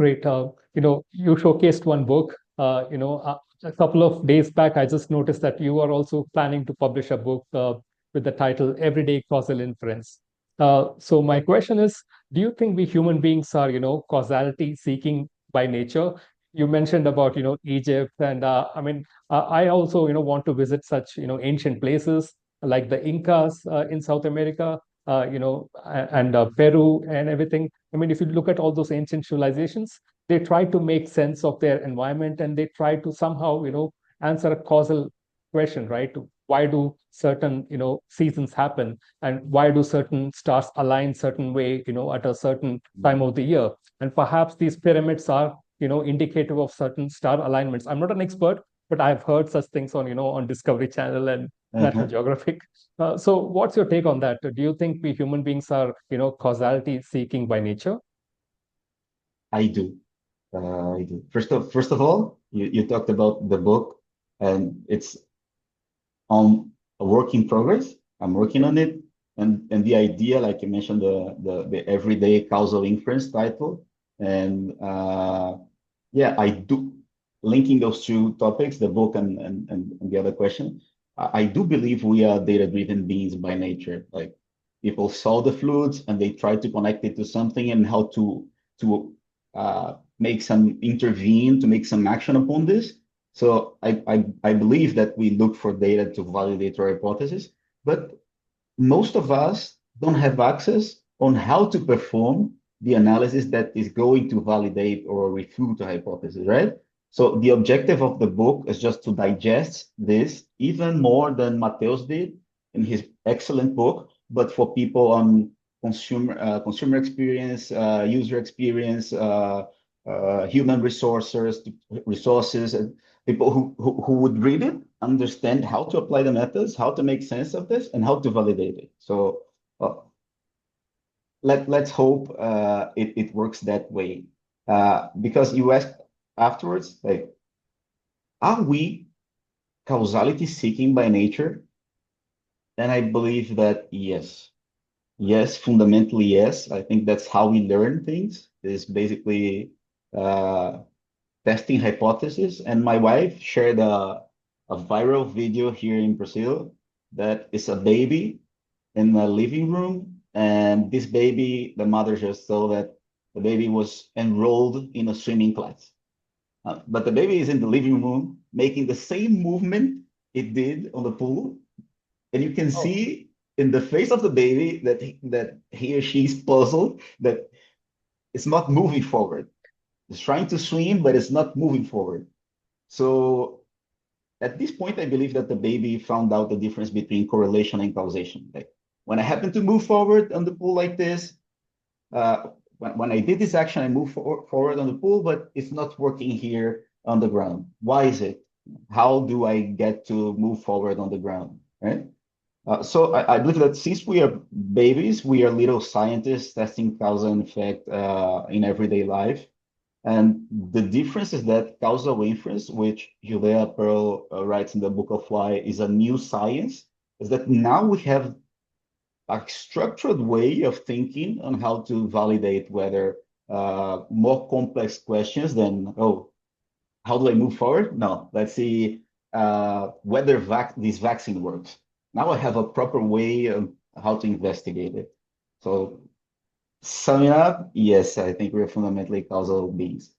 Great. You showcased one book. A couple of days back, I just noticed that you are also planning to publish a book with the title Everyday Causal Inference. So my question is, do you think we human beings are, causality seeking by nature? You mentioned about, Egypt, and I also, want to visit such, ancient places like the Incas in South America, and Peru and everything. I mean, if you look at all those ancient civilizations, they try to make sense of their environment and they try to somehow, answer a causal question, right? Why do certain, seasons happen, and why do certain stars align certain way, at a certain time of the year? And perhaps these pyramids are, indicative of certain star alignments. I'm not an expert, but I've heard such things on, on Discovery Channel and National Uh-huh. Geographic. So what's your take on that? Do you think we human beings are, causality seeking by nature? I do. I do. First of all, you talked about the book, and it's on a work in progress. I'm working on it, and the idea, like you mentioned, the everyday causal inference title, and yeah, I do linking those two topics, the book and the other question. I do believe we are data-driven beings by nature. Like people saw the fluids and they tried to connect it to something and how to make some intervene to make some action upon this. So I believe that we look for data to validate our hypothesis, but most of us don't have access on how to perform the analysis that is going to validate or refute a hypothesis, right? So the objective of the book is just to digest this even more than Mateus did in his excellent book, but for people on consumer experience, user experience, human resources, and people who would read it, understand how to apply the methods, how to make sense of this, and how to validate it. So uh, let's hope it works that way. Because you asked afterwards, like, are we causality seeking by nature? And I believe that yes. Yes, fundamentally, yes. I think that's how we learn things, is basically uh, testing hypothesis. And my wife shared a viral video here in Brazil that is a baby in the living room. And this baby, the mother just saw that the baby was enrolled in a swimming class. But the baby is in the living room making the same movement it did on the pool. And you can Oh, see in the face of the baby that he or she is puzzled, that it's not moving forward. It's trying to swim, but it's not moving forward. So at this point, I believe that the baby found out the difference between correlation and causation. Like when I happen to move forward on the pool like this, uh, when I did this action, I moved forward on the pool, but it's not working here on the ground. Why is it? How do I get to move forward on the ground? Right? So I believe that since we are babies, we are little scientists testing cause and effect in everyday life. And the difference is that causal inference, which Julia Pearl writes in the Book of Fly, is a new science, is that now we have a structured way of thinking on how to validate whether more complex questions than, oh, how do I move forward? No, let's see whether this vaccine works. Now I have a proper way of how to investigate it. So summing up, yes, I think we're fundamentally causal beings.